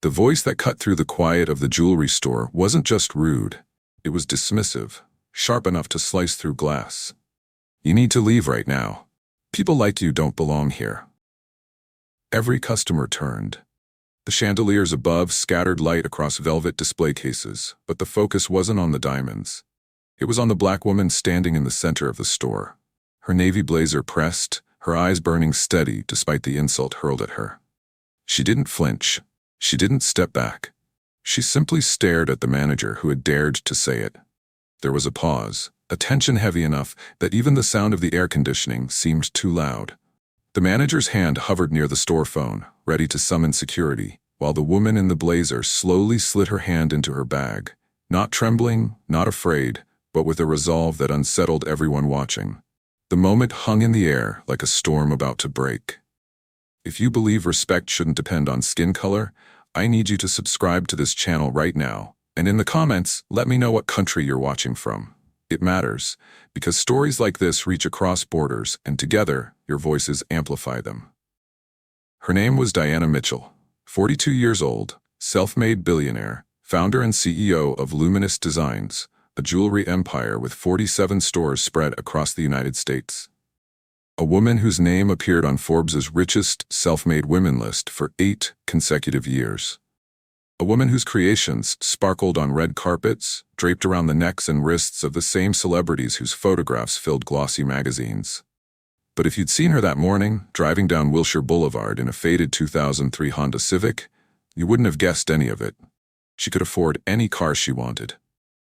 The voice that cut through the quiet of the jewelry store wasn't just rude. It was dismissive, sharp enough to slice through glass. "You need to leave right now. People like you don't belong here." Every customer turned. The chandeliers above scattered light across velvet display cases, but the focus wasn't on the diamonds. It was on the black woman standing in the center of the store. Her navy blazer pressed, her eyes burning steady despite the insult hurled at her. She didn't flinch. She didn't step back. She simply stared at the manager who had dared to say it. There was a pause, a tension heavy enough that even the sound of the air conditioning seemed too loud. The manager's hand hovered near the store phone, ready to summon security, while the woman in the blazer slowly slid her hand into her bag, not trembling, not afraid, but with a resolve that unsettled everyone watching. The moment hung in the air like a storm about to break. If you believe respect shouldn't depend on skin color, I need you to subscribe to this channel right now, and in the comments, let me know what country you're watching from. It matters, because stories like this reach across borders, and together, your voices amplify them. Her name was Diana Mitchell, 42 years old, self-made billionaire, founder and CEO of Luminous Designs, a jewelry empire with 47 stores spread across the United States. A woman whose name appeared on Forbes' richest self-made women list for 8 consecutive years. A woman whose creations sparkled on red carpets, draped around the necks and wrists of the same celebrities whose photographs filled glossy magazines. But if you'd seen her that morning, driving down Wilshire Boulevard in a faded 2003 Honda Civic, you wouldn't have guessed any of it. She could afford any car she wanted.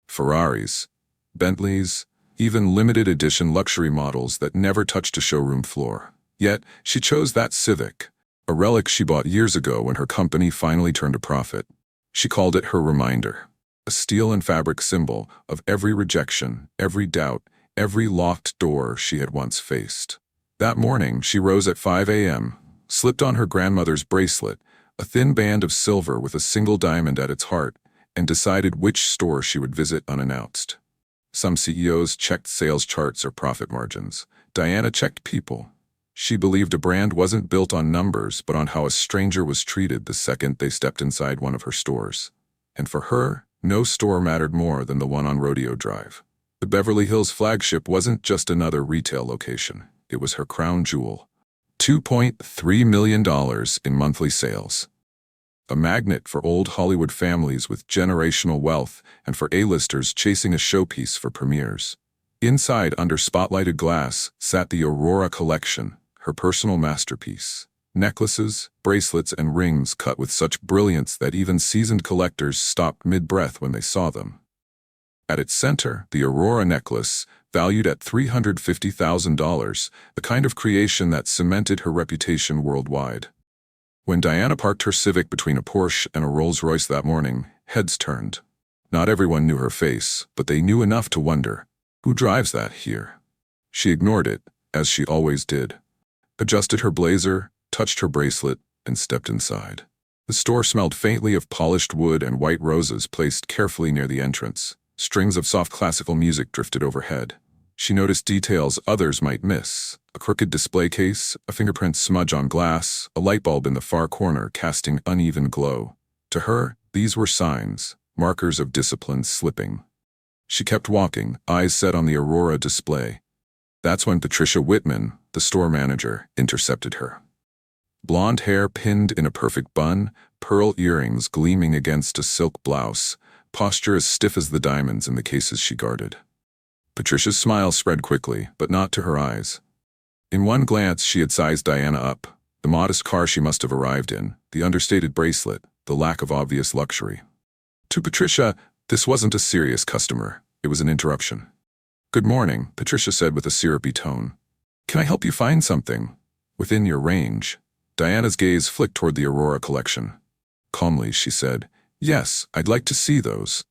Ferraris, Bentleys, even limited edition luxury models that never touched a showroom floor. Yet, she chose that Civic, a relic she bought years ago when her company finally turned a profit. She called it her reminder, a steel and fabric symbol of every rejection, every doubt, every locked door she had once faced. That morning, she rose at 5 a.m., slipped on her grandmother's bracelet, a thin band of silver with a single diamond at its heart, and decided which store she would visit unannounced. Some CEOs checked sales charts or profit margins. Diana checked people. She believed a brand wasn't built on numbers, but on how a stranger was treated the second they stepped inside one of her stores. And for her, no store mattered more than the one on Rodeo Drive. The Beverly Hills flagship wasn't just another retail location. It was her crown jewel. $2.3 million in monthly sales. A magnet for old Hollywood families with generational wealth and for A-listers chasing a showpiece for premieres. Inside, under spotlighted glass, sat the Aurora collection, her personal masterpiece. Necklaces, bracelets, and rings cut with such brilliance that even seasoned collectors stopped mid-breath when they saw them. At its center, the Aurora necklace, valued at $350,000, the kind of creation that cemented her reputation worldwide. When Diana parked her Civic between a Porsche and a Rolls-Royce that morning, heads turned. Not everyone knew her face, but they knew enough to wonder, who drives that here? She ignored it, as she always did. Adjusted her blazer, touched her bracelet, and stepped inside. The store smelled faintly of polished wood and white roses placed carefully near the entrance. Strings of soft classical music drifted overhead. She noticed details others might miss. A crooked display case, a fingerprint smudge on glass, a light bulb in the far corner casting uneven glow. To her, these were signs, markers of discipline slipping. She kept walking, eyes set on the Aurora display. That's when Patricia Whitman, the store manager, intercepted her. Blonde hair pinned in a perfect bun, pearl earrings gleaming against a silk blouse, posture as stiff as the diamonds in the cases she guarded. Patricia's smile spread quickly, but not to her eyes. In one glance, she had sized Diana up. The modest car she must have arrived in, the understated bracelet, the lack of obvious luxury. To Patricia, this wasn't a serious customer. It was an interruption. "Good morning," Patricia said with a syrupy tone. "Can I help you find something within your range?" Diana's gaze flicked toward the Aurora collection. Calmly, she said, "Yes, I'd like to see those."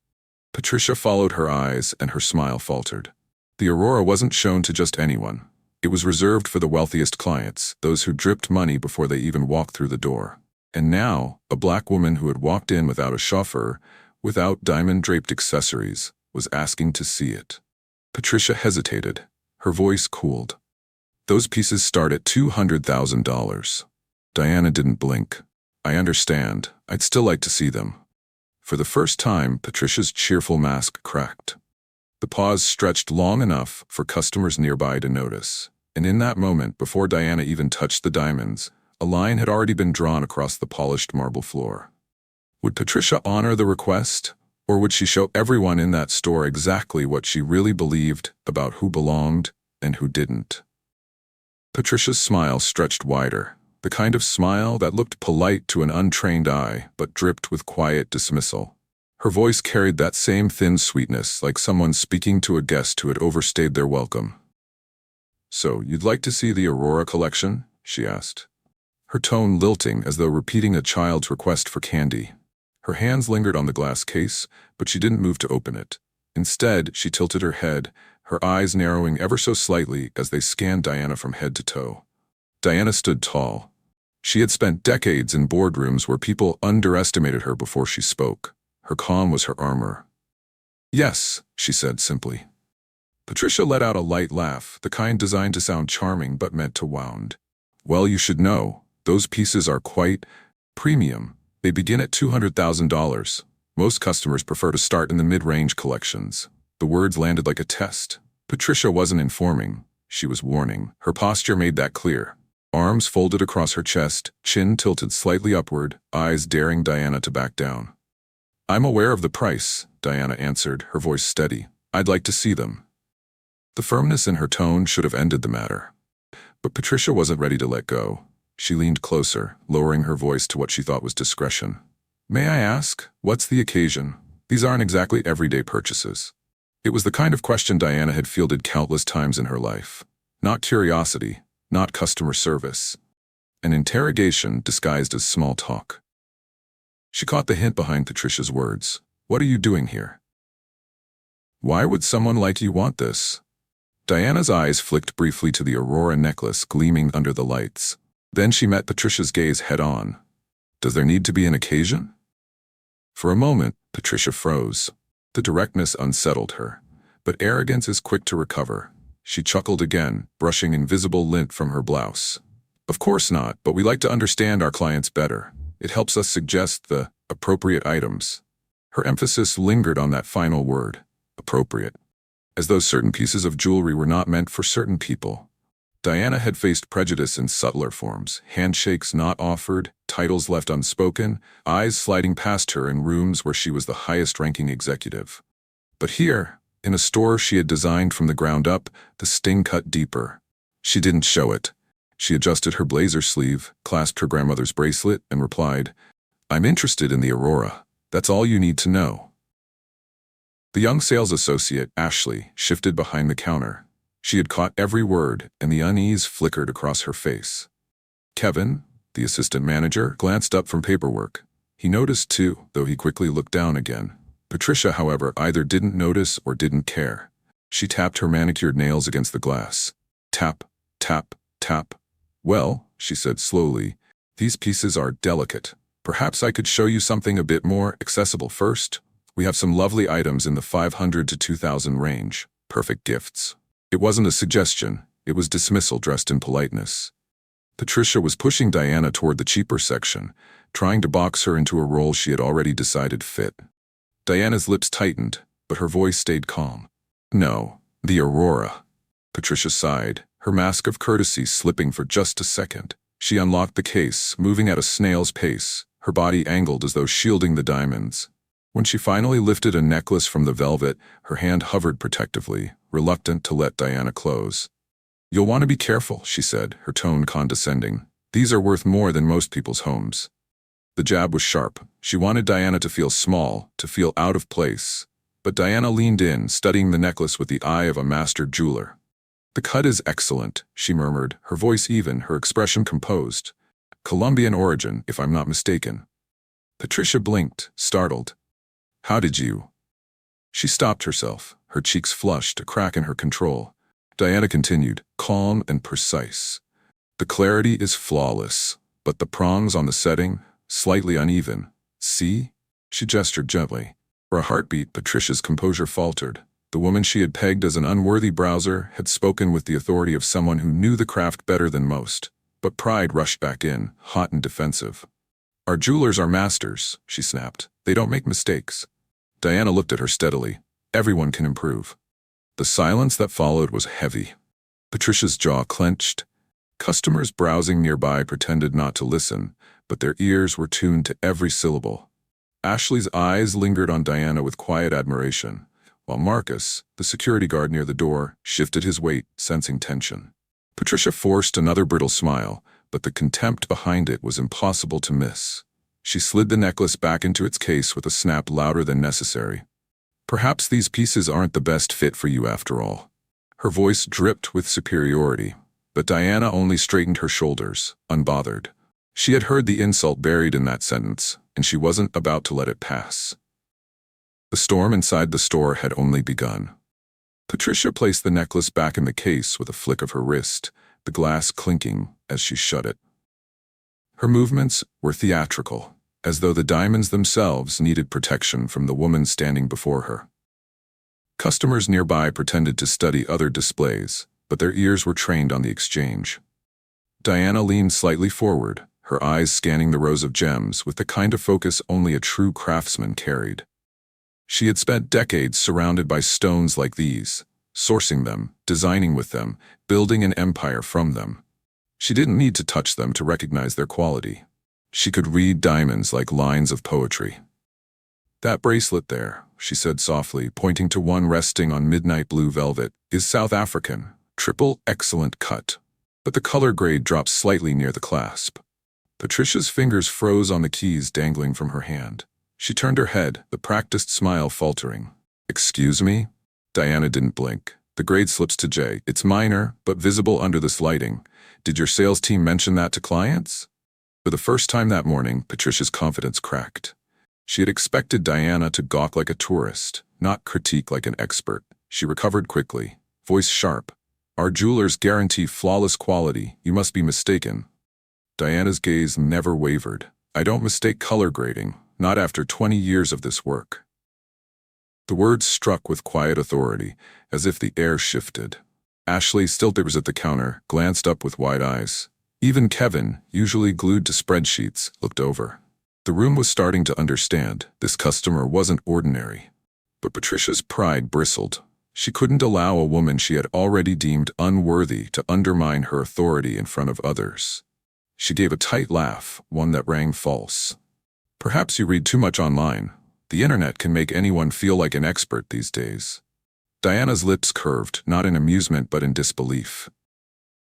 Patricia followed her eyes, and her smile faltered. The Aurora wasn't shown to just anyone. It was reserved for the wealthiest clients, those who dripped money before they even walked through the door. And now, a black woman who had walked in without a chauffeur, without diamond-draped accessories, was asking to see it. Patricia hesitated. Her voice cooled. "Those pieces start at $200,000. Diana didn't blink. I understand. I'd still like to see them. For the first time, Patricia's cheerful mask cracked. The pause stretched long enough for customers nearby to notice, and in that moment, before Diana even touched the diamonds, a line had already been drawn across the polished marble floor. Would Patricia honor the request, or would she show everyone in that store exactly what she really believed about who belonged and who didn't? Patricia's smile stretched wider, the kind of smile that looked polite to an untrained eye but dripped with quiet dismissal. Her voice carried that same thin sweetness, like someone speaking to a guest who had overstayed their welcome. "So, you'd like to see the Aurora collection?" she asked, her tone lilting as though repeating a child's request for candy. Her hands lingered on the glass case, but she didn't move to open it. Instead, she tilted her head, her eyes narrowing ever so slightly as they scanned Diana from head to toe. Diana stood tall. She had spent decades in boardrooms where people underestimated her before she spoke. Her calm was her armor. "Yes," she said simply. Patricia let out a light laugh, the kind designed to sound charming but meant to wound. "Well, you should know, those pieces are quite premium. They begin at $200,000. Most customers prefer to start in the mid-range collections." The words landed like a test. Patricia wasn't informing, she was warning. Her posture made that clear. Arms folded across her chest, chin tilted slightly upward, eyes daring Diana to back down. "I'm aware of the price," Diana answered, her voice steady. "I'd like to see them." The firmness in her tone should have ended the matter. But Patricia wasn't ready to let go. She leaned closer, lowering her voice to what she thought was discretion. "May I ask, what's the occasion? These aren't exactly everyday purchases." It was the kind of question Diana had fielded countless times in her life. Not curiosity, not customer service. An interrogation disguised as small talk. She caught the hint behind Patricia's words. "What are you doing here? Why would someone like you want this?" Diana's eyes flicked briefly to the Aurora necklace gleaming under the lights. Then she met Patricia's gaze head-on. "Does there need to be an occasion?" For a moment, Patricia froze. The directness unsettled her, but arrogance is quick to recover. She chuckled again, brushing invisible lint from her blouse. "Of course not, but we like to understand our clients better. It helps us suggest the appropriate items." Her emphasis lingered on that final word, appropriate, as though certain pieces of jewelry were not meant for certain people. Diana had faced prejudice in subtler forms, handshakes not offered, titles left unspoken, eyes sliding past her in rooms where she was the highest-ranking executive. But here, in a store she had designed from the ground up, the sting cut deeper. She didn't show it. She adjusted her blazer sleeve, clasped her grandmother's bracelet, and replied, "I'm interested in the Aurora. That's all you need to know." The young sales associate, Ashley, shifted behind the counter. She had caught every word, and the unease flickered across her face. Kevin, the assistant manager, glanced up from paperwork. He noticed too, though he quickly looked down again. Patricia, however, either didn't notice or didn't care. She tapped her manicured nails against the glass. Tap, tap, tap. "Well," she said slowly, "these pieces are delicate. Perhaps I could show you something a bit more accessible first. We have some lovely items in the $500 to $2,000 range. Perfect gifts." It wasn't a suggestion, it was dismissal dressed in politeness. Patricia was pushing Diana toward the cheaper section, trying to box her into a role she had already decided fit. Diana's lips tightened, but her voice stayed calm. "No, the Aurora." Patricia sighed, her mask of courtesy slipping for just a second. She unlocked the case, moving at a snail's pace, her body angled as though shielding the diamonds. When she finally lifted a necklace from the velvet, her hand hovered protectively, reluctant to let Diana close. "You'll want to be careful," she said, her tone condescending. "These are worth more than most people's homes." The jab was sharp. She wanted Diana to feel small, to feel out of place. But Diana leaned in, studying the necklace with the eye of a master jeweler. "The cut is excellent," she murmured, her voice even, her expression composed. "Colombian origin, if I'm not mistaken." Patricia blinked, startled. "How did you?" She stopped herself, her cheeks flushed, a crack in her control. Diana continued, calm and precise. "The clarity is flawless, but the prongs on the setting, slightly uneven. See?" She gestured gently. For a heartbeat, Patricia's composure faltered. The woman she had pegged as an unworthy browser had spoken with the authority of someone who knew the craft better than most. But pride rushed back in, hot and defensive. Our jewelers are masters, she snapped. They don't make mistakes. Diana looked at her steadily. Everyone can improve. The silence that followed was heavy. Patricia's jaw clenched. Customers browsing nearby pretended not to listen, but their ears were tuned to every syllable. Ashley's eyes lingered on Diana with quiet admiration, while Marcus, the security guard near the door, shifted his weight, sensing tension. Patricia forced another brittle smile, but the contempt behind it was impossible to miss. She slid the necklace back into its case with a snap louder than necessary. Perhaps these pieces aren't the best fit for you after all. Her voice dripped with superiority, but Diana only straightened her shoulders, unbothered. She had heard the insult buried in that sentence, and she wasn't about to let it pass. The storm inside the store had only begun. Patricia placed the necklace back in the case with a flick of her wrist, the glass clinking as she shut it. Her movements were theatrical, as though the diamonds themselves needed protection from the woman standing before her. Customers nearby pretended to study other displays, but their ears were trained on the exchange. Diana leaned slightly forward, her eyes scanning the rows of gems with the kind of focus only a true craftsman carried. She had spent decades surrounded by stones like these, sourcing them, designing with them, building an empire from them. She didn't need to touch them to recognize their quality. She could read diamonds like lines of poetry. That bracelet there, she said softly, pointing to one resting on midnight blue velvet, is South African, triple excellent cut. But the color grade drops slightly near the clasp. Patricia's fingers froze on the keys dangling from her hand. She turned her head, the practiced smile faltering. Excuse me? Diana didn't blink. The grade slips to J. It's minor, but visible under this lighting. Did your sales team mention that to clients? For the first time that morning, Patricia's confidence cracked. She had expected Diana to gawk like a tourist, not critique like an expert. She recovered quickly, voice sharp. Our jewelers guarantee flawless quality. You must be mistaken. Diana's gaze never wavered. I don't mistake color grading, not after 20 years of this work. The words struck with quiet authority, as if the air shifted. Ashley, still was at the counter, glanced up with wide eyes. Even Kevin, usually glued to spreadsheets, looked over. The room was starting to understand. This customer wasn't ordinary. But Patricia's pride bristled. She couldn't allow a woman she had already deemed unworthy to undermine her authority in front of others. She gave a tight laugh, one that rang false. Perhaps you read too much online. The internet can make anyone feel like an expert these days. Diana's lips curved, not in amusement but in disbelief.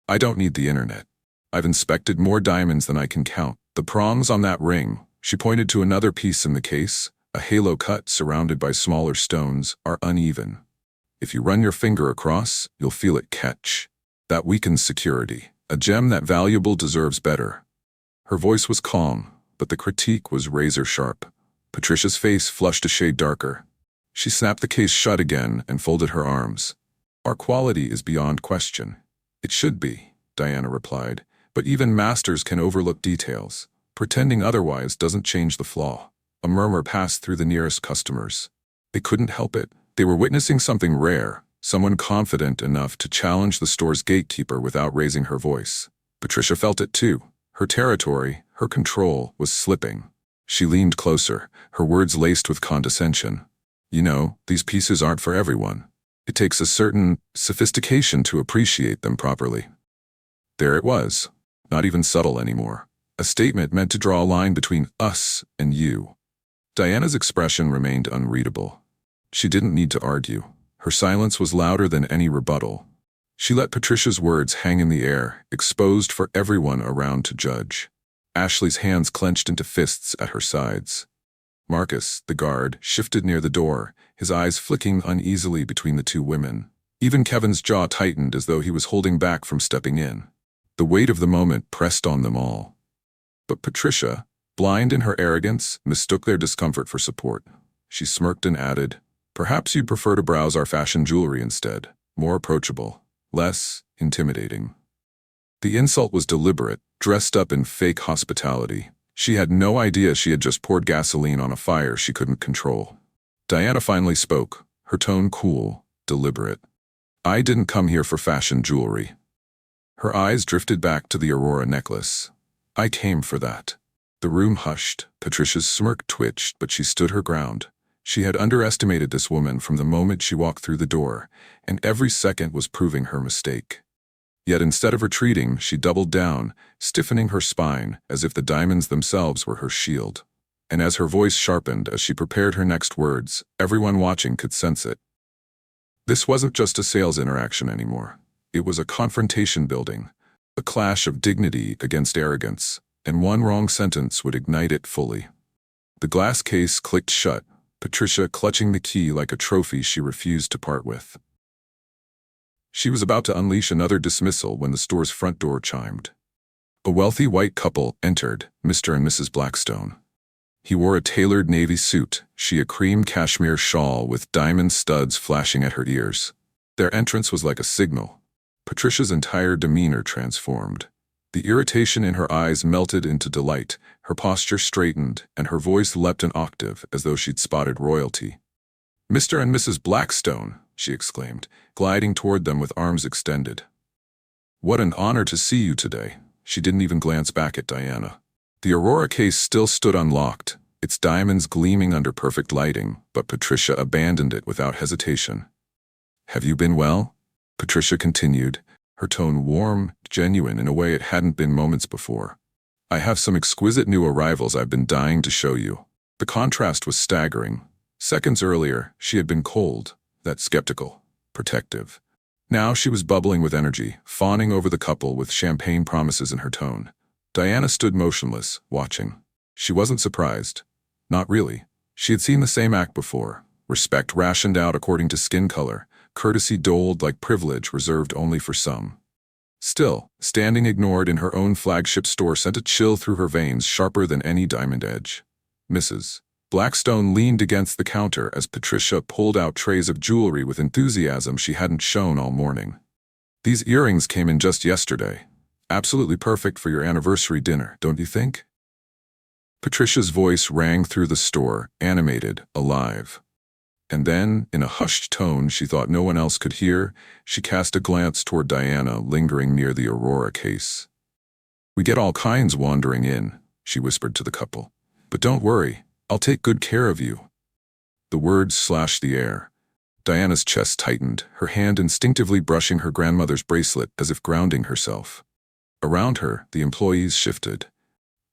I don't need the internet. I've inspected more diamonds than I can count. The prongs on that ring, she pointed to another piece in the case, a halo cut surrounded by smaller stones, are uneven. If you run your finger across, you'll feel it catch. That weakens security. A gem that valuable deserves better. Her voice was calm, but the critique was razor sharp. Patricia's face flushed a shade darker. She snapped the case shut again and folded her arms. Our quality is beyond question. It should be, Diana replied, but even masters can overlook details. Pretending otherwise doesn't change the flaw. A murmur passed through the nearest customers. They couldn't help it. They were witnessing something rare, someone confident enough to challenge the store's gatekeeper without raising her voice. Patricia felt it too. Her territory, her control, was slipping. She leaned closer, her words laced with condescension. You know, these pieces aren't for everyone. It takes a certain sophistication to appreciate them properly. There it was, not even subtle anymore. A statement meant to draw a line between us and you. Diana's expression remained unreadable. She didn't need to argue. Her silence was louder than any rebuttal. She let Patricia's words hang in the air, exposed for everyone around to judge. Ashley's hands clenched into fists at her sides. Marcus, the guard, shifted near the door, his eyes flicking uneasily between the two women. Even Kevin's jaw tightened as though he was holding back from stepping in. The weight of the moment pressed on them all. But Patricia, blind in her arrogance, mistook their discomfort for support. She smirked and added, "Perhaps you'd prefer to browse our fashion jewelry instead. More approachable, less intimidating." The insult was deliberate, dressed up in fake hospitality. She had no idea she had just poured gasoline on a fire she couldn't control. Diana finally spoke, her tone cool, deliberate. "I didn't come here for fashion jewelry." Her eyes drifted back to the Aurora necklace. "I came for that." The room hushed. Patricia's smirk twitched, but she stood her ground. She had underestimated this woman from the moment she walked through the door, and every second was proving her mistake. Yet instead of retreating, she doubled down, stiffening her spine as if the diamonds themselves were her shield. And as her voice sharpened as she prepared her next words, everyone watching could sense it. This wasn't just a sales interaction anymore. It was a confrontation building, a clash of dignity against arrogance, and one wrong sentence would ignite it fully. The glass case clicked shut, Patricia clutching the key like a trophy she refused to part with. She was about to unleash another dismissal when the store's front door chimed. A wealthy white couple entered, Mr. and Mrs. Blackstone. He wore a tailored navy suit, she a cream cashmere shawl with diamond studs flashing at her ears. Their entrance was like a signal. Patricia's entire demeanor transformed. The irritation in her eyes melted into delight, her posture straightened, and her voice leapt an octave as though she'd spotted royalty. "Mr. and Mrs. Blackstone," she exclaimed, gliding toward them with arms extended. "What an honor to see you today." She didn't even glance back at Diana. The Aurora case still stood unlocked, its diamonds gleaming under perfect lighting, but Patricia abandoned it without hesitation. "Have you been well?" Patricia continued, her tone warm, genuine in a way it hadn't been moments before. "I have some exquisite new arrivals I've been dying to show you." The contrast was staggering. Seconds earlier, she had been cold, that skeptical, protective. Now she was bubbling with energy, fawning over the couple with champagne promises in her tone. Diana stood motionless, watching. She wasn't surprised. Not really. She had seen the same act before. Respect rationed out according to skin color, courtesy doled like privilege reserved only for some. Still, standing ignored in her own flagship store sent a chill through her veins sharper than any diamond edge. Mrs. Blackstone leaned against the counter as Patricia pulled out trays of jewelry with enthusiasm she hadn't shown all morning. "These earrings came in just yesterday. Absolutely perfect for your anniversary dinner, don't you think?" Patricia's voice rang through the store, animated, alive. And then, in a hushed tone she thought no one else could hear, she cast a glance toward Diana lingering near the Aurora case. "We get all kinds wandering in," she whispered to the couple. "But don't worry, I'll take good care of you." The words slashed the air. Diana's chest tightened, her hand instinctively brushing her grandmother's bracelet as if grounding herself. Around her, the employees shifted.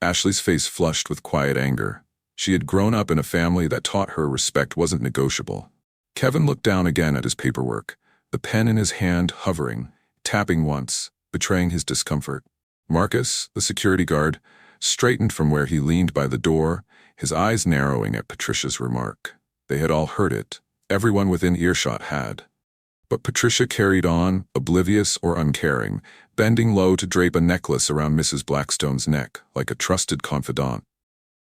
Ashley's face flushed with quiet anger. She had grown up in a family that taught her respect wasn't negotiable. Kevin looked down again at his paperwork, the pen in his hand hovering, tapping once, betraying his discomfort. Marcus, the security guard, straightened from where he leaned by the door, his eyes narrowing at Patricia's remark. They had all heard it. Everyone within earshot had. But Patricia carried on, oblivious or uncaring, bending low to drape a necklace around Mrs. Blackstone's neck, like a trusted confidant.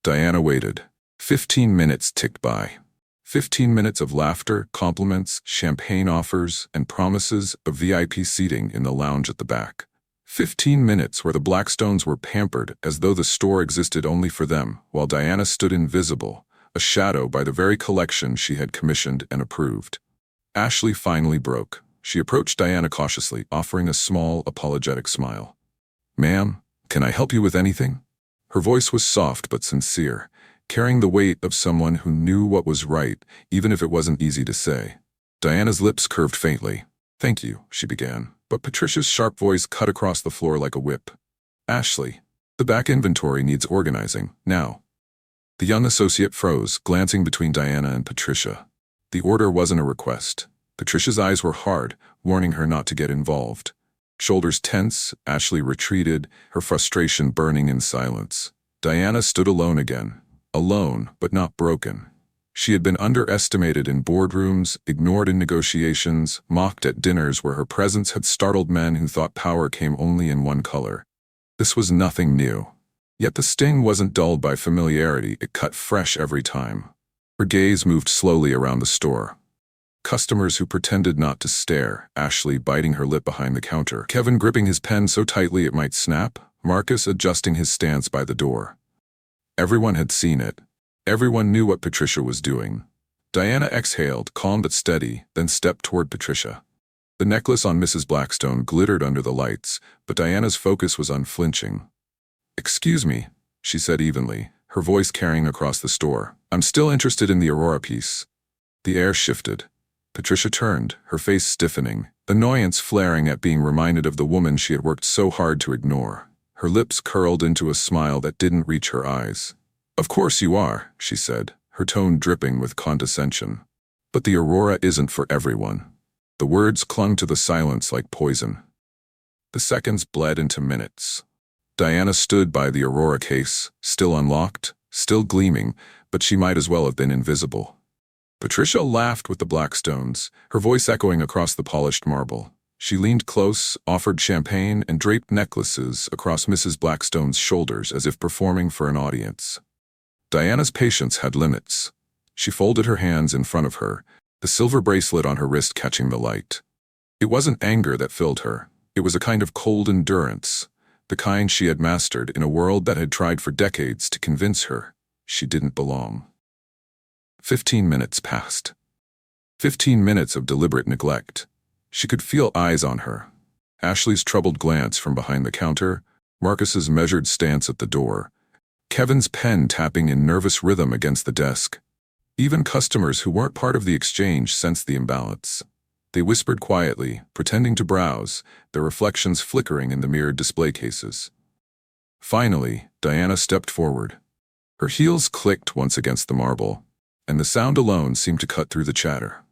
Diana waited. 15 minutes ticked by. 15 minutes of laughter, compliments, champagne offers, and promises of VIP seating in the lounge at the back. 15 minutes where the Blackstones were pampered as though the store existed only for them, while Diana stood invisible, a shadow by the very collection she had commissioned and approved. Ashley finally broke. She approached Diana cautiously, offering a small, apologetic smile. "Ma'am, can I help you with anything?" Her voice was soft but sincere, carrying the weight of someone who knew what was right, even if it wasn't easy to say. Diana's lips curved faintly. "Thank you," she began, but Patricia's sharp voice cut across the floor like a whip. "Ashley, the back inventory needs organizing, now." The young associate froze, glancing between Diana and Patricia. The order wasn't a request. Patricia's eyes were hard, warning her not to get involved. Shoulders tense, Ashley retreated, her frustration burning in silence. Diana stood alone again. Alone, but not broken. She had been underestimated in boardrooms, ignored in negotiations, mocked at dinners where her presence had startled men who thought power came only in one color. This was nothing new. Yet the sting wasn't dulled by familiarity, it cut fresh every time. Her gaze moved slowly around the store. Customers who pretended not to stare, Ashley biting her lip behind the counter, Kevin gripping his pen so tightly it might snap, Marcus adjusting his stance by the door. Everyone had seen it. Everyone knew what Patricia was doing. Diana exhaled, calm but steady, then stepped toward Patricia. The necklace on Mrs. Blackstone glittered under the lights, but Diana's focus was unflinching. "Excuse me," she said evenly, her voice carrying across the store. I'm still interested in the Aurora piece. The air shifted. Patricia turned, her face stiffening, annoyance flaring at being reminded of the woman she had worked so hard to ignore. Her lips curled into a smile that didn't reach her eyes. Of course you are, she said, her tone dripping with condescension. But the Aurora isn't for everyone. The words clung to the silence like poison. The seconds bled into minutes. Diana stood by the Aurora case, still unlocked, still gleaming, but she might as well have been invisible. Patricia laughed with the Blackstones, her voice echoing across the polished marble. She leaned close, offered champagne, and draped necklaces across Mrs. Blackstone's shoulders as if performing for an audience. Diana's patience had limits. She folded her hands in front of her, the silver bracelet on her wrist catching the light. It wasn't anger that filled her. It was a kind of cold endurance, the kind she had mastered in a world that had tried for decades to convince her she didn't belong. 15 minutes passed. 15 minutes of deliberate neglect. She could feel eyes on her. Ashley's troubled glance from behind the counter, Marcus's measured stance at the door, Kevin's pen tapping in nervous rhythm against the desk. Even customers who weren't part of the exchange sensed the imbalance. They whispered quietly, pretending to browse, their reflections flickering in the mirrored display cases. Finally, Diana stepped forward. Her heels clicked once against the marble, and the sound alone seemed to cut through the chatter.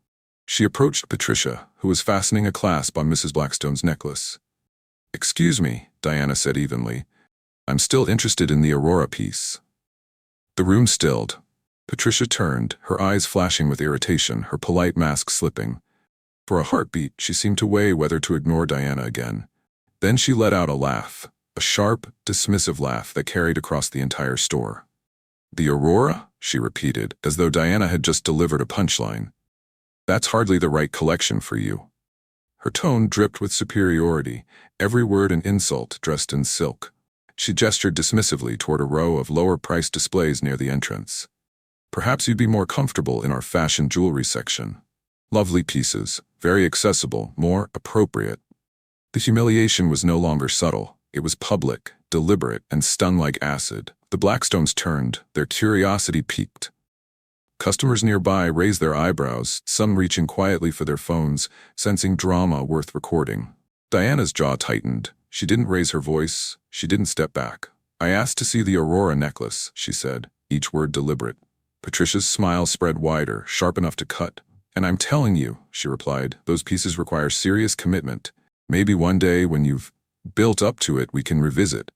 She approached Patricia, who was fastening a clasp on Mrs. Blackstone's necklace. "Excuse me," Diana said evenly. "I'm still interested in the Aurora piece." The room stilled. Patricia turned, her eyes flashing with irritation, her polite mask slipping. For a heartbeat, she seemed to weigh whether to ignore Diana again. Then she let out a laugh, a sharp, dismissive laugh that carried across the entire store. "The Aurora?" she repeated, as though Diana had just delivered a punchline. "That's hardly the right collection for you." Her tone dripped with superiority, every word an insult dressed in silk. She gestured dismissively toward a row of lower-priced displays near the entrance. "Perhaps you'd be more comfortable in our fashion jewelry section. Lovely pieces, very accessible, more appropriate." The humiliation was no longer subtle. It was public, deliberate, and stung like acid. The Blackstones turned, their curiosity piqued. Customers nearby raised their eyebrows, some reaching quietly for their phones, sensing drama worth recording. Diana's jaw tightened. She didn't raise her voice. She didn't step back. "I asked to see the Aurora necklace," she said, each word deliberate. Patricia's smile spread wider, sharp enough to cut. "And I'm telling you," she replied, "those pieces require serious commitment. Maybe one day when you've built up to it, we can revisit.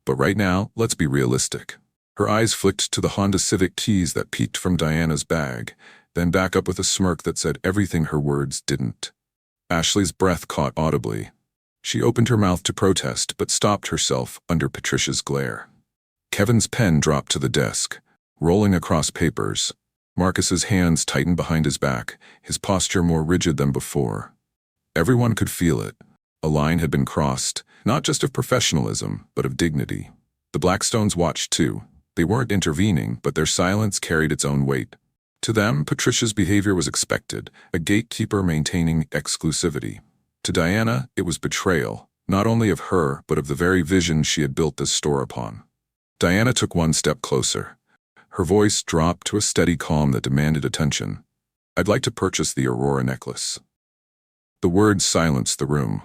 But right now, let's be realistic." Her eyes flicked to the Honda Civic keys that peeked from Diana's bag, then back up with a smirk that said everything her words didn't. Ashley's breath caught audibly. She opened her mouth to protest, but stopped herself under Patricia's glare. Kevin's pen dropped to the desk, rolling across papers. Marcus's hands tightened behind his back, his posture more rigid than before. Everyone could feel it. A line had been crossed, not just of professionalism, but of dignity. The Blackstones watched too. They weren't intervening, but their silence carried its own weight. To them, Patricia's behavior was expected, a gatekeeper maintaining exclusivity. To Diana, it was betrayal, not only of her, but of the very vision she had built this store upon. Diana took one step closer. Her voice dropped to a steady calm that demanded attention. "I'd like to purchase the Aurora necklace." The words silenced the room.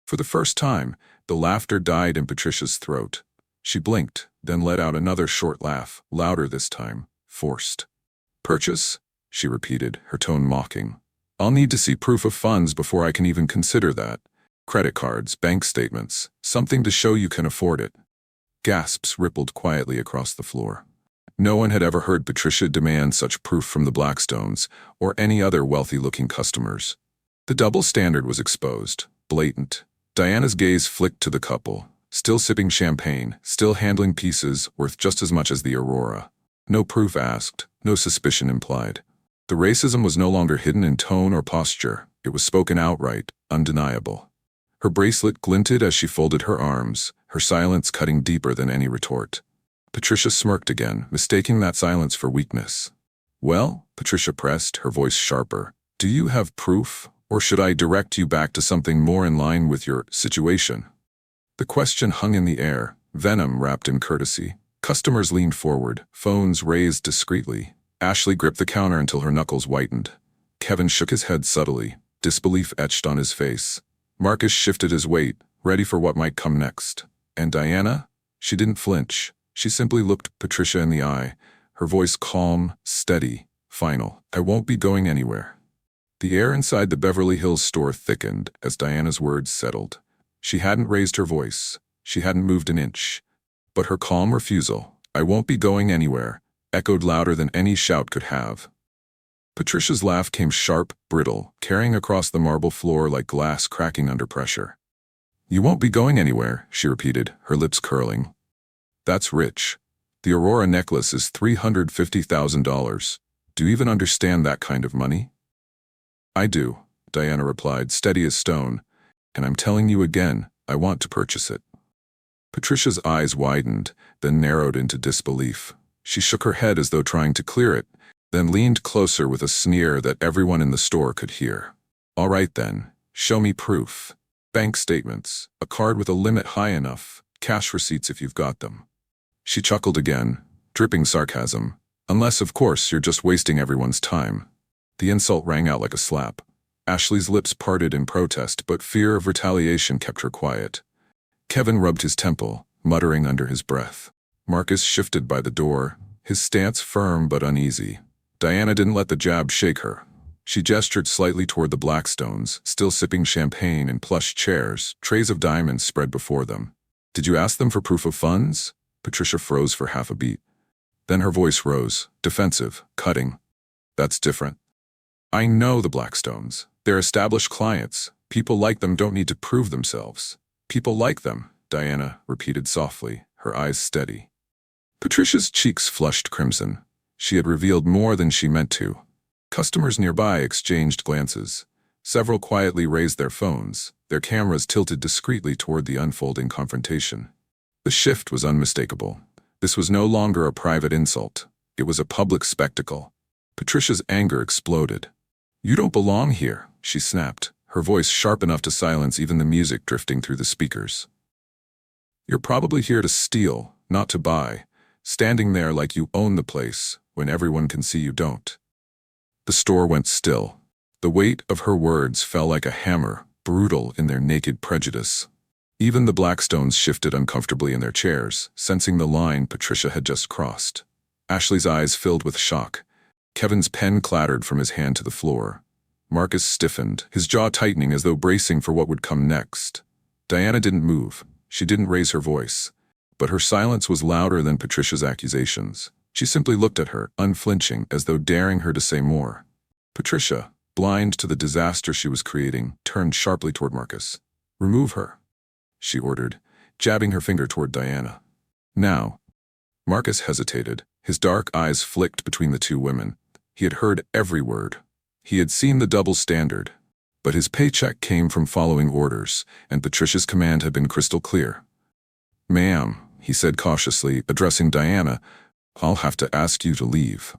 For the first time, the laughter died in Patricia's throat. She blinked, then let out another short laugh, louder this time, forced. "Purchase?" she repeated, her tone mocking. "I'll need to see proof of funds before I can even consider that. Credit cards, bank statements, something to show you can afford it." Gasps rippled quietly across the floor. No one had ever heard Patricia demand such proof from the Blackstones or any other wealthy-looking customers. The double standard was exposed, blatant. Diana's gaze flicked to the couple, still sipping champagne, still handling pieces worth just as much as the Aurora. No proof asked, no suspicion implied. The racism was no longer hidden in tone or posture. It was spoken outright, undeniable. Her bracelet glinted as she folded her arms, her silence cutting deeper than any retort. Patricia smirked again, mistaking that silence for weakness. "Well," Patricia pressed, her voice sharper, "do you have proof, or should I direct you back to something more in line with your situation?" The question hung in the air, venom wrapped in courtesy. Customers leaned forward, phones raised discreetly. Ashley gripped the counter until her knuckles whitened. Kevin shook his head subtly, disbelief etched on his face. Marcus shifted his weight, ready for what might come next. And Diana? She didn't flinch. She simply looked Patricia in the eye, her voice calm, steady, final. I won't be going anywhere. The air inside the Beverly Hills store thickened as Diana's words settled. She hadn't raised her voice. She hadn't moved an inch. But her calm refusal, I won't be going anywhere, echoed louder than any shout could have. Patricia's laugh came sharp, brittle, carrying across the marble floor like glass cracking under pressure. You won't be going anywhere, she repeated, her lips curling. That's rich. The Aurora necklace is $350,000. Do you even understand that kind of money? I do, Diana replied, steady as stone. And I'm telling you again, I want to purchase it. Patricia's eyes widened, then narrowed into disbelief. She shook her head as though trying to clear it, then leaned closer with a sneer that everyone in the store could hear. All right then, show me proof. Bank statements, a card with a limit high enough, cash receipts if you've got them. She chuckled again, dripping sarcasm. Unless, of course, you're just wasting everyone's time. The insult rang out like a slap. Ashley's lips parted in protest, but fear of retaliation kept her quiet. Kevin rubbed his temple, muttering under his breath. Marcus shifted by the door, his stance firm but uneasy. Diana didn't let the jab shake her. She gestured slightly toward the Blackstones, still sipping champagne in plush chairs, trays of diamonds spread before them. Did you ask them for proof of funds? Patricia froze for half a beat. Then her voice rose, defensive, cutting. That's different. I know the Blackstones. They're established clients. People like them don't need to prove themselves. People like them, Diana repeated softly, her eyes steady. Patricia's cheeks flushed crimson. She had revealed more than she meant to. Customers nearby exchanged glances. Several quietly raised their phones, their cameras tilted discreetly toward the unfolding confrontation. The shift was unmistakable. This was no longer a private insult. It was a public spectacle. Patricia's anger exploded. You don't belong here, she snapped, her voice sharp enough to silence even the music drifting through the speakers. You're probably here to steal, not to buy, standing there like you own the place when everyone can see you don't. The store went still. The weight of her words fell like a hammer, brutal in their naked prejudice. Even the Blackstones shifted uncomfortably in their chairs, sensing the line Patricia had just crossed. Ashley's eyes filled with shock. Kevin's pen clattered from his hand to the floor. Marcus stiffened, his jaw tightening as though bracing for what would come next. Diana didn't move. She didn't raise her voice. But her silence was louder than Patricia's accusations. She simply looked at her, unflinching, as though daring her to say more. Patricia, blind to the disaster she was creating, turned sharply toward Marcus. Remove her, she ordered, jabbing her finger toward Diana. Now. Marcus hesitated, his dark eyes flicked between the two women. He had heard every word. He had seen the double standard. But his paycheck came from following orders, and Patricia's command had been crystal clear. Ma'am, he said cautiously, addressing Diana, I'll have to ask you to leave.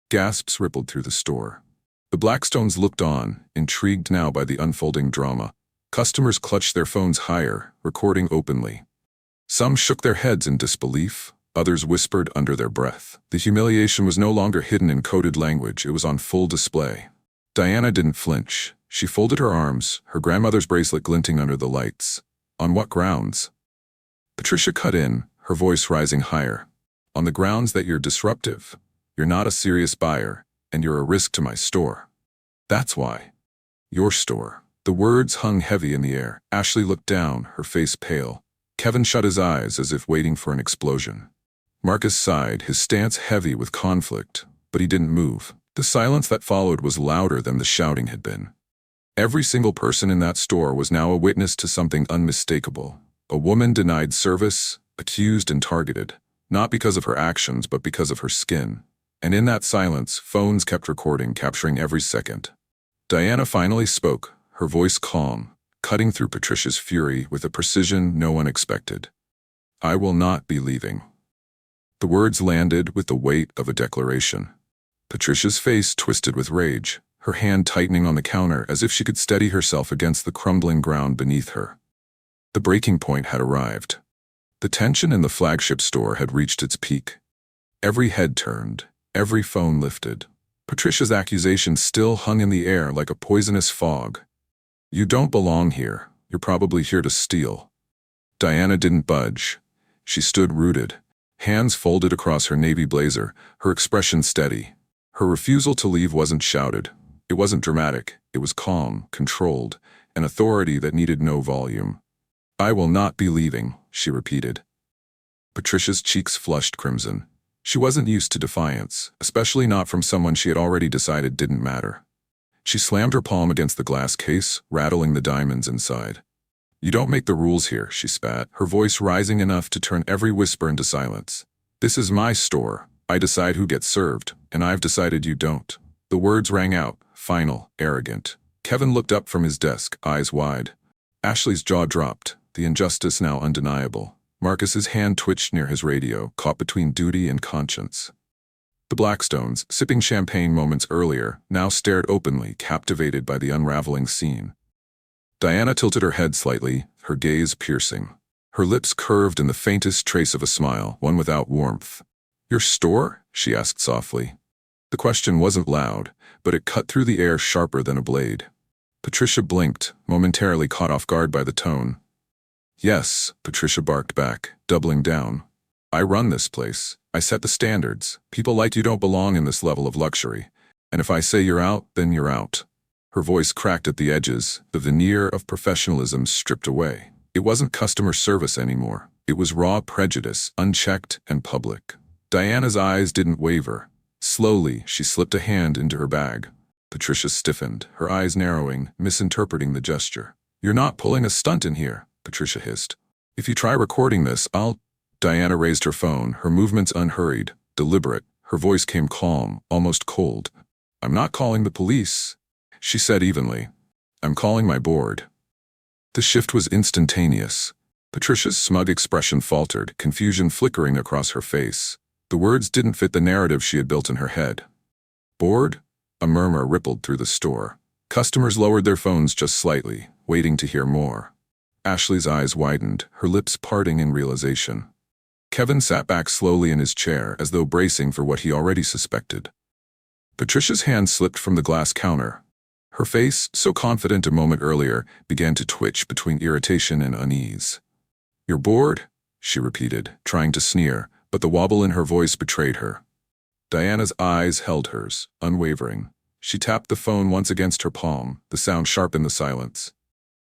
Gasps rippled through the store. The Blackstones looked on, intrigued now by the unfolding drama. Customers clutched their phones higher, recording openly. Some shook their heads in disbelief, others whispered under their breath. The humiliation was no longer hidden in coded language, it was on full display. Diana didn't flinch. She folded her arms, her grandmother's bracelet glinting under the lights. On what grounds? Patricia cut in, her voice rising higher. On the grounds that you're disruptive. You're not a serious buyer, and you're a risk to my store. That's why. Your store. The words hung heavy in the air. Ashley looked down, her face pale. Kevin shut his eyes as if waiting for an explosion. Marcus sighed, his stance heavy with conflict, but he didn't move. The silence that followed was louder than the shouting had been. Every single person in that store was now a witness to something unmistakable. A woman denied service, accused and targeted, not because of her actions but because of her skin. And in that silence, phones kept recording, capturing every second. Diana finally spoke, her voice calm, cutting through Patricia's fury with a precision no one expected. I will not be leaving. The words landed with the weight of a declaration. Patricia's face twisted with rage, her hand tightening on the counter as if she could steady herself against the crumbling ground beneath her. The breaking point had arrived. The tension in the flagship store had reached its peak. Every head turned, every phone lifted. Patricia's accusations still hung in the air like a poisonous fog. "You don't belong here. You're probably here to steal." Diana didn't budge. She stood rooted, hands folded across her navy blazer, her expression steady. Her refusal to leave wasn't shouted. It wasn't dramatic. It was calm, controlled, an authority that needed no volume. "I will not be leaving," she repeated. Patricia's cheeks flushed crimson. She wasn't used to defiance, especially not from someone she had already decided didn't matter. She slammed her palm against the glass case, rattling the diamonds inside. "You don't make the rules here," she spat, her voice rising enough to turn every whisper into silence. "This is my store. I decide who gets served, and I've decided you don't." The words rang out, final, arrogant. Kevin looked up from his desk, eyes wide. Ashley's jaw dropped, the injustice now undeniable. Marcus's hand twitched near his radio, caught between duty and conscience. The Blackstones, sipping champagne moments earlier, now stared openly, captivated by the unraveling scene. Diana tilted her head slightly, her gaze piercing. Her lips curved in the faintest trace of a smile, one without warmth. "Your store?" she asked softly. The question wasn't loud, but it cut through the air sharper than a blade. Patricia blinked, momentarily caught off guard by the tone. "Yes," Patricia barked back, doubling down. "I run this place. I set the standards. People like you don't belong in this level of luxury. And if I say you're out, then you're out." Her voice cracked at the edges, the veneer of professionalism stripped away. It wasn't customer service anymore. It was raw prejudice, unchecked and public. Diana's eyes didn't waver. Slowly, she slipped a hand into her bag. Patricia stiffened, her eyes narrowing, misinterpreting the gesture. "You're not pulling a stunt in here," Patricia hissed. "If you try recording this, I'll—" Diana raised her phone, her movements unhurried, deliberate. Her voice came calm, almost cold. "I'm not calling the police," she said evenly. "I'm calling my board." The shift was instantaneous. Patricia's smug expression faltered, confusion flickering across her face. The words didn't fit the narrative she had built in her head. "Bored?" A murmur rippled through the store. Customers lowered their phones just slightly, waiting to hear more. Ashley's eyes widened, her lips parting in realization. Kevin sat back slowly in his chair, as though bracing for what he already suspected. Patricia's hand slipped from the glass counter. Her face, so confident a moment earlier, began to twitch between irritation and unease. "You're bored?" she repeated, trying to sneer, but the wobble in her voice betrayed her. Diana's eyes held hers, unwavering. She tapped the phone once against her palm, the sound sharp in the silence.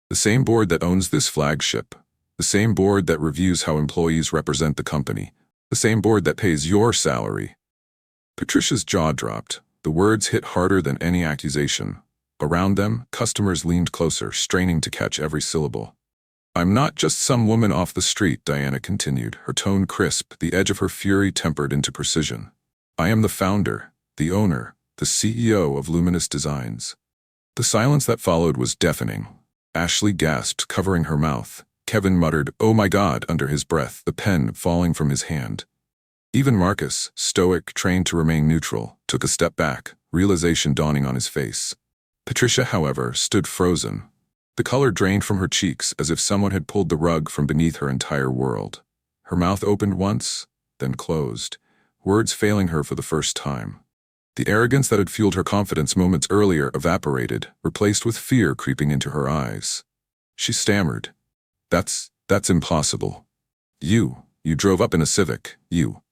"The same board that owns this flagship. The same board that reviews how employees represent the company. The same board that pays your salary." Patricia's jaw dropped. The words hit harder than any accusation. Around them, customers leaned closer, straining to catch every syllable. "I'm not just some woman off the street," Diana continued, her tone crisp, the edge of her fury tempered into precision. "I am the founder, the owner, the CEO of Luminous Designs." The silence that followed was deafening. Ashley gasped, covering her mouth. Kevin muttered, "Oh my God," under his breath, the pen falling from his hand. Even Marcus, stoic, trained to remain neutral, took a step back, realization dawning on his face. Patricia, however, stood frozen. The color drained from her cheeks as if someone had pulled the rug from beneath her entire world. Her mouth opened once, then closed, words failing her for the first time. The arrogance that had fueled her confidence moments earlier evaporated, replaced with fear creeping into her eyes. She stammered, That's impossible. You drove up in a Civic, you."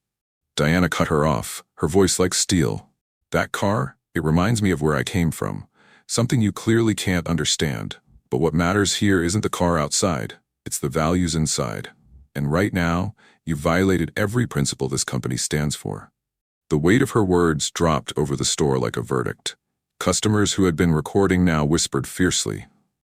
Diana cut her off, her voice like steel. "That car? It reminds me of where I came from. Something you clearly can't understand. But what matters here isn't the car outside, it's the values inside. And right now, you've violated every principle this company stands for." The weight of her words dropped over the store like a verdict. Customers who had been recording now whispered fiercely,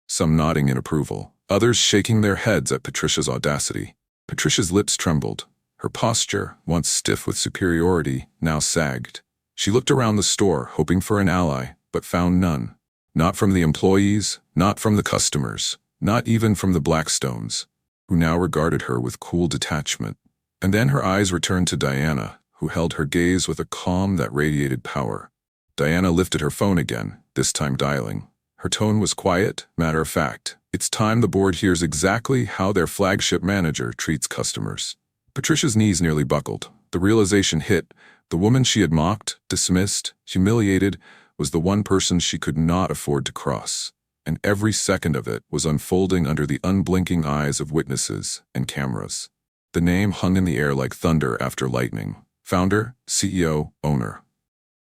some nodding in approval, others shaking their heads at Patricia's audacity. Patricia's lips trembled. Her posture, once stiff with superiority, now sagged. She looked around the store, hoping for an ally, but found none. Not from the employees, not from the customers, not even from the Blackstones, who now regarded her with cool detachment. And then her eyes returned to Diana, who held her gaze with a calm that radiated power. Diana lifted her phone again, this time dialing. Her tone was quiet, matter-of-fact, It's time the board hears exactly how their flagship manager treats customers. Patricia's knees nearly buckled. The realization hit. The woman she had mocked, dismissed, humiliated, was the one person she could not afford to cross. And every second of it was unfolding under the unblinking eyes of witnesses and cameras. The name hung in the air like thunder after lightning. Founder, CEO, owner.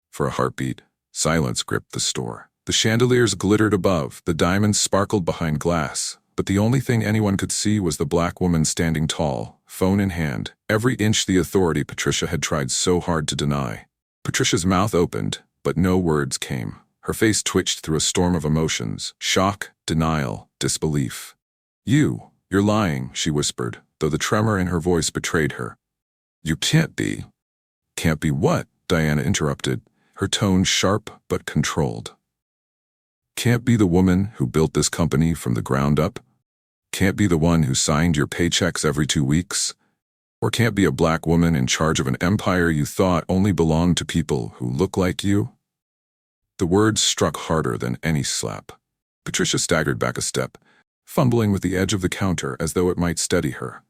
For a heartbeat, silence gripped the store. The chandeliers glittered above, the diamonds sparkled behind glass, but the only thing anyone could see was the black woman standing tall, phone in hand, every inch the authority Patricia had tried so hard to deny. Patricia's mouth opened, but no words came. Her face twitched through a storm of emotions: shock, denial, disbelief. You're lying," she whispered, though the tremor in her voice betrayed her. "You can't be." "Can't be what?" Diana interrupted, her tone sharp but controlled. "Can't be the woman who built this company from the ground up? Can't be the one who signed your paychecks every 2 weeks? Or can't be a black woman in charge of an empire you thought only belonged to people who look like you?" The words struck harder than any slap. Patricia staggered back a step, fumbling with the edge of the counter as though it might steady her.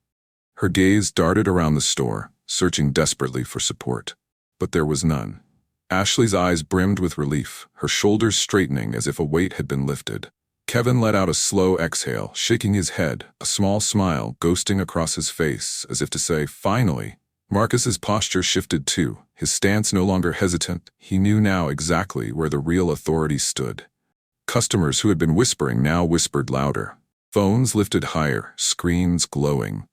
Her gaze darted around the store, searching desperately for support. But there was none. Ashley's eyes brimmed with relief, her shoulders straightening as if a weight had been lifted. Kevin let out a slow exhale, shaking his head, a small smile ghosting across his face, as if to say, "Finally." Marcus's posture shifted too, his stance no longer hesitant. He knew now exactly where the real authority stood. Customers who had been whispering now whispered louder. Phones lifted higher, screens glowing.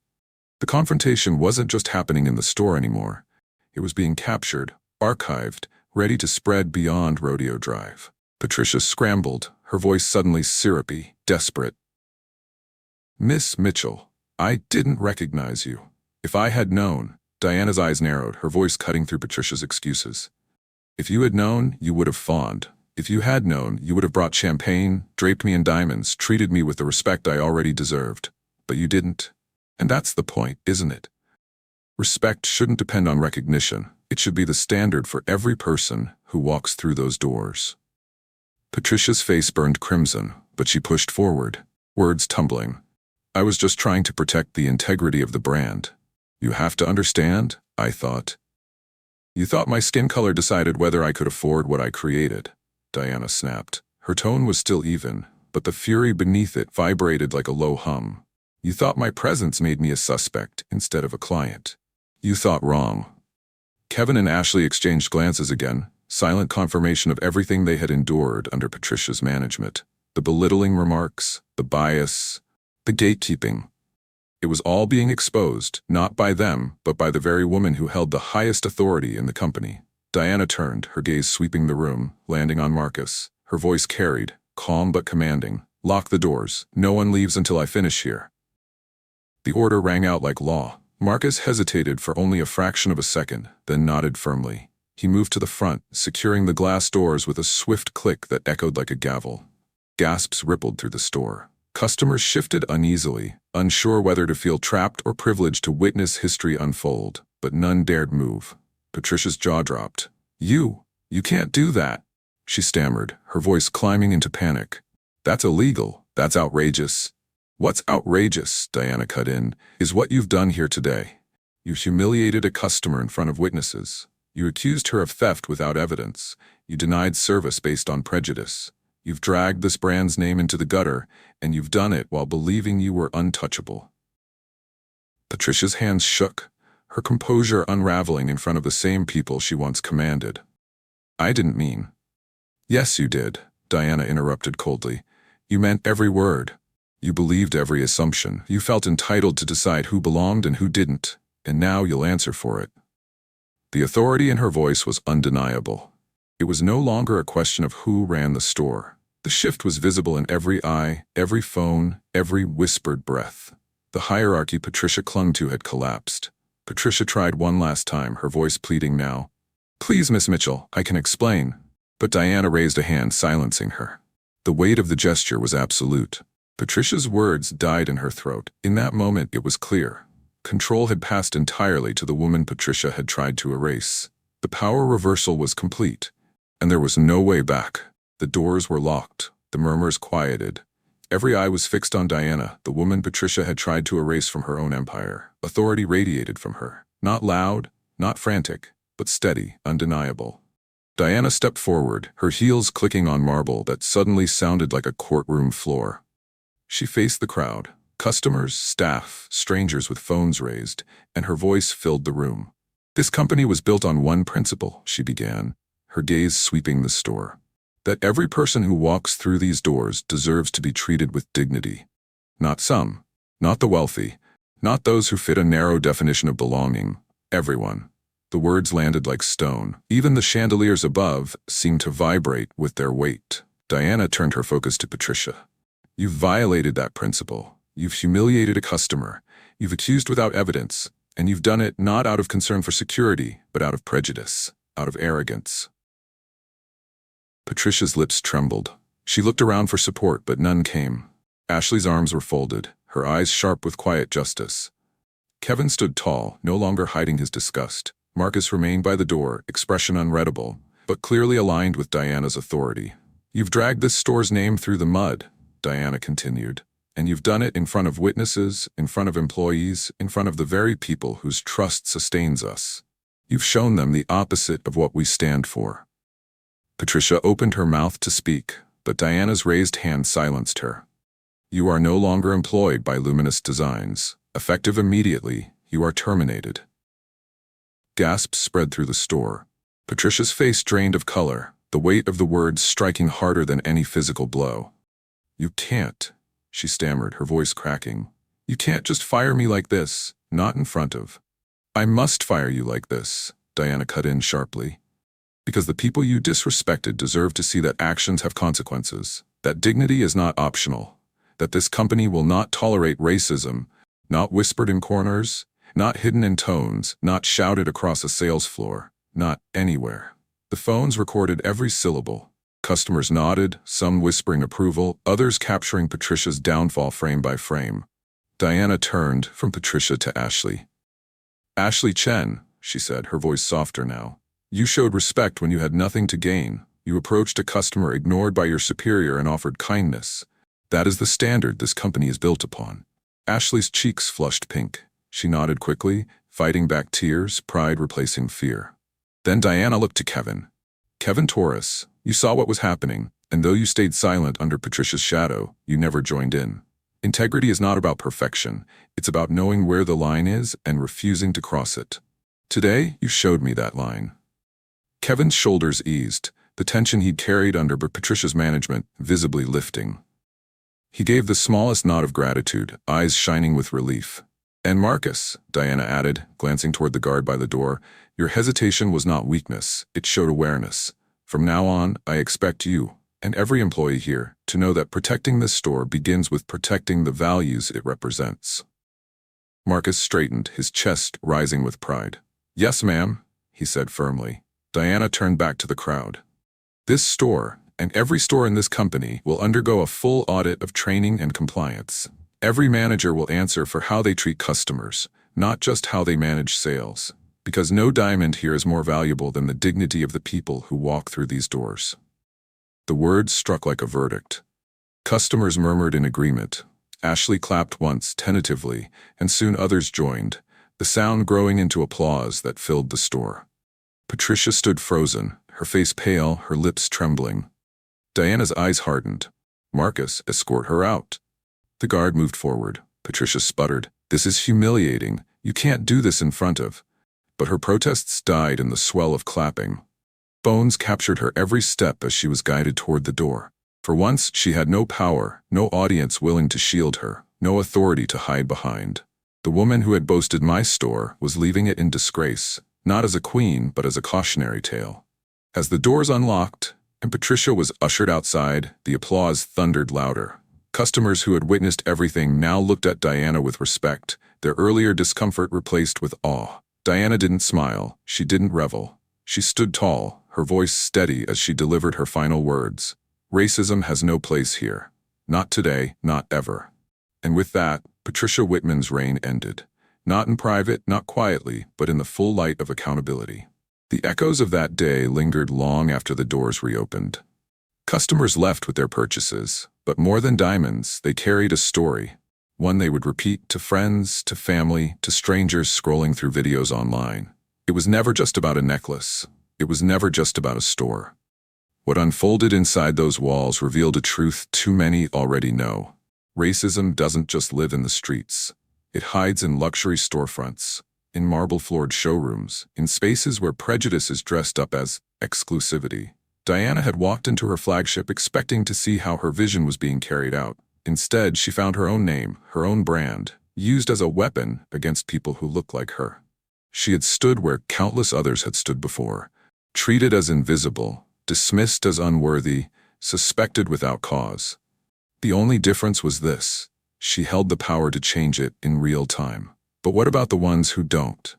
The confrontation wasn't just happening in the store anymore. It was being captured, archived, ready to spread beyond Rodeo Drive. Patricia scrambled, her voice suddenly syrupy, desperate. "Miss Mitchell, I didn't recognize you. If I had known..." Diana's eyes narrowed, her voice cutting through Patricia's excuses. "If you had known, you would have fawned. If you had known, you would have brought champagne, draped me in diamonds, treated me with the respect I already deserved. But you didn't. And that's the point, isn't it? Respect shouldn't depend on recognition. It should be the standard for every person who walks through those doors." Patricia's face burned crimson, but she pushed forward, words tumbling. "I was just trying to protect the integrity of the brand. You have to understand, I thought." "You thought my skin color decided whether I could afford what I created," Diana snapped. Her tone was still even, but the fury beneath it vibrated like a low hum. "You thought my presence made me a suspect instead of a client. You thought wrong." Kevin and Ashley exchanged glances again, silent confirmation of everything they had endured under Patricia's management. The belittling remarks, the bias, the gatekeeping. It was all being exposed, not by them, but by the very woman who held the highest authority in the company. Diana turned, her gaze sweeping the room, landing on Marcus. Her voice carried, calm but commanding. "Lock the doors. No one leaves until I finish here." The order rang out like law. Marcus hesitated for only a fraction of a second, then nodded firmly. He moved to the front, securing the glass doors with a swift click that echoed like a gavel. Gasps rippled through the store. Customers shifted uneasily, unsure whether to feel trapped or privileged to witness history unfold, but none dared move. Patricia's jaw dropped. You can't do that," she stammered, her voice climbing into panic. "That's illegal. That's outrageous." "What's outrageous," Diana cut in, "is what you've done here today. You humiliated a customer in front of witnesses. You accused her of theft without evidence. You denied service based on prejudice. You've dragged this brand's name into the gutter, and you've done it while believing you were untouchable." Patricia's hands shook, her composure unraveling in front of the same people she once commanded. "I didn't mean." "Yes, you did," Diana interrupted coldly. "You meant every word. You believed every assumption. You felt entitled to decide who belonged and who didn't, and now you'll answer for it." The authority in her voice was undeniable. It was no longer a question of who ran the store. The shift was visible in every eye, every phone, every whispered breath. The hierarchy Patricia clung to had collapsed. Patricia tried one last time, her voice pleading now. "Please, Miss Mitchell, I can explain." But Diana raised a hand, silencing her. The weight of the gesture was absolute. Patricia's words died in her throat. In that moment, it was clear. Control had passed entirely to the woman Patricia had tried to erase. The power reversal was complete, and there was no way back. The doors were locked, the murmurs quieted, Every eye was fixed on Diana, the woman Patricia had tried to erase from her own empire. Authority radiated from her. Not loud, not frantic, but steady, undeniable. Diana stepped forward, her heels clicking on marble that suddenly sounded like a courtroom floor. She faced the crowd, customers, staff, strangers with phones raised, and her voice filled the room. This company was built on one principle, she began, her gaze sweeping the store. That every person who walks through these doors deserves to be treated with dignity. Not some, not the wealthy, not those who fit a narrow definition of belonging, everyone. The words landed like stone. Even the chandeliers above seemed to vibrate with their weight. Diana turned her focus to Patricia. You've violated that principle. You've humiliated a customer. You've accused without evidence. And you've done it not out of concern for security, but out of prejudice, out of arrogance. Patricia's lips trembled. She looked around for support, but none came. Ashley's arms were folded, her eyes sharp with quiet justice. Kevin stood tall, no longer hiding his disgust. Marcus remained by the door, expression unreadable, but clearly aligned with Diana's authority. You've dragged this store's name through the mud, Diana continued, and you've done it in front of witnesses, in front of employees, in front of the very people whose trust sustains us. You've shown them the opposite of what we stand for. Patricia opened her mouth to speak, but Diana's raised hand silenced her. You are no longer employed by Luminous Designs. Effective immediately, you are terminated. Gasps spread through the store. Patricia's face drained of color, the weight of the words striking harder than any physical blow. You can't, she stammered, her voice cracking. You can't just fire me like this, not in front of. I must fire you like this, Diana cut in sharply. Because the people you disrespected deserve to see that actions have consequences, that dignity is not optional, that this company will not tolerate racism, not whispered in corners, not hidden in tones, not shouted across a sales floor, not anywhere. The phones recorded every syllable. Customers nodded, some whispering approval, others capturing Patricia's downfall frame by frame. Diana turned from Patricia to Ashley. Ashley Chen, she said, her voice softer now. You showed respect when you had nothing to gain. You approached a customer ignored by your superior and offered kindness. That is the standard this company is built upon. Ashley's cheeks flushed pink. She nodded quickly, fighting back tears, pride replacing fear. Then Diana looked to Kevin. Kevin Torres, you saw what was happening, and though you stayed silent under Patricia's shadow, you never joined in. Integrity is not about perfection. It's about knowing where the line is and refusing to cross it. Today, you showed me that line. Kevin's shoulders eased, the tension he'd carried under Patricia's management visibly lifting. He gave the smallest nod of gratitude, eyes shining with relief. And Marcus, Diana added, glancing toward the guard by the door, your hesitation was not weakness, it showed awareness. From now on, I expect you, and every employee here, to know that protecting this store begins with protecting the values it represents. Marcus straightened, his chest rising with pride. Yes, ma'am, he said firmly. Diana turned back to the crowd. This store, and every store in this company, will undergo a full audit of training and compliance. Every manager will answer for how they treat customers, not just how they manage sales, because no diamond here is more valuable than the dignity of the people who walk through these doors. The words struck like a verdict. Customers murmured in agreement. Ashley clapped once, tentatively, and soon others joined, the sound growing into applause that filled the store. Patricia stood frozen, her face pale, her lips trembling. Diana's eyes hardened. Marcus, escort her out. The guard moved forward. Patricia sputtered, This is humiliating. You can't do this in front of. But her protests died in the swell of clapping. Bones captured her every step as she was guided toward the door. For once, she had no power, no audience willing to shield her, no authority to hide behind. The woman who had boasted my store was leaving it in disgrace, not as a queen, but as a cautionary tale. As the doors unlocked, and Patricia was ushered outside, the applause thundered louder. Customers who had witnessed everything now looked at Diana with respect, their earlier discomfort replaced with awe. Diana didn't smile, she didn't revel. She stood tall, her voice steady as she delivered her final words. Racism has no place here. Not today, not ever. And with that, Patricia Whitman's reign ended. Not in private, not quietly, but in the full light of accountability. The echoes of that day lingered long after the doors reopened. Customers left with their purchases. But more than diamonds, they carried a story, one they would repeat to friends, to family, to strangers scrolling through videos online. It was never just about a necklace. It was never just about a store. What unfolded inside those walls revealed a truth too many already know. Racism doesn't just live in the streets. It hides in luxury storefronts, in marble-floored showrooms, in spaces where prejudice is dressed up as exclusivity. Diana had walked into her flagship expecting to see how her vision was being carried out. Instead, she found her own name, her own brand, used as a weapon against people who look like her. She had stood where countless others had stood before, treated as invisible, dismissed as unworthy, suspected without cause. The only difference was this: she held the power to change it in real time. But what about the ones who don't?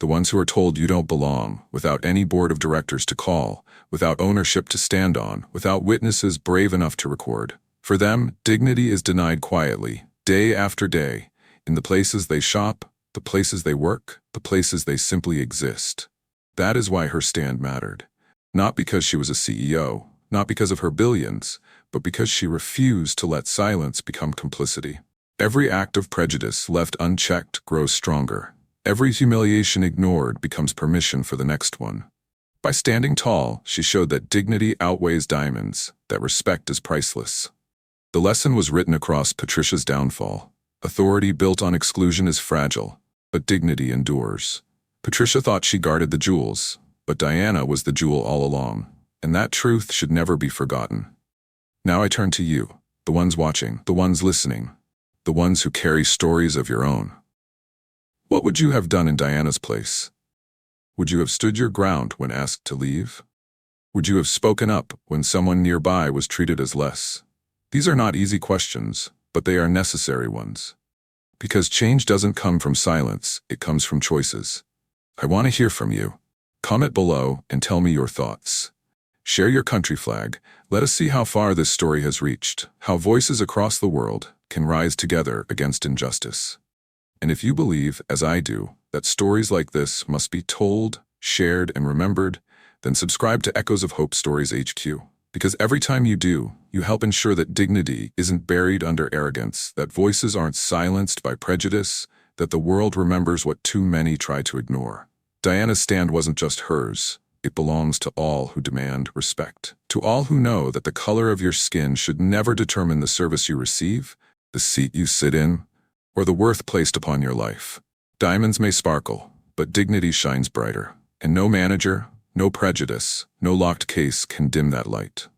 The ones who are told you don't belong, without any board of directors to call, without ownership to stand on, without witnesses brave enough to record. For them, dignity is denied quietly, day after day, in the places they shop, the places they work, the places they simply exist. That is why her stand mattered. Not because she was a CEO, not because of her billions, but because she refused to let silence become complicity. Every act of prejudice left unchecked grows stronger. Every humiliation ignored becomes permission for the next one. By standing tall, she showed that dignity outweighs diamonds, that respect is priceless. The lesson was written across Patricia's downfall. Authority built on exclusion is fragile, but dignity endures. Patricia thought she guarded the jewels, but Diana was the jewel all along, and that truth should never be forgotten. Now I turn to you, the ones watching, the ones listening, the ones who carry stories of your own. What would you have done in Diana's place? Would you have stood your ground when asked to leave? Would you have spoken up when someone nearby was treated as less? These are not easy questions, but they are necessary ones. Because change doesn't come from silence, it comes from choices. I want to hear from you. Comment below and tell me your thoughts. Share your country flag. Let us see how far this story has reached, how voices across the world can rise together against injustice. And if you believe, as I do, that stories like this must be told, shared, and remembered, then subscribe to Echoes of Hope Stories HQ. Because every time you do, you help ensure that dignity isn't buried under arrogance, that voices aren't silenced by prejudice, that the world remembers what too many try to ignore. Diana's stand wasn't just hers. It belongs to all who demand respect. To all who know that the color of your skin should never determine the service you receive, the seat you sit in, or the worth placed upon your life. Diamonds may sparkle, but dignity shines brighter. And no manager, no prejudice, no locked case can dim that light.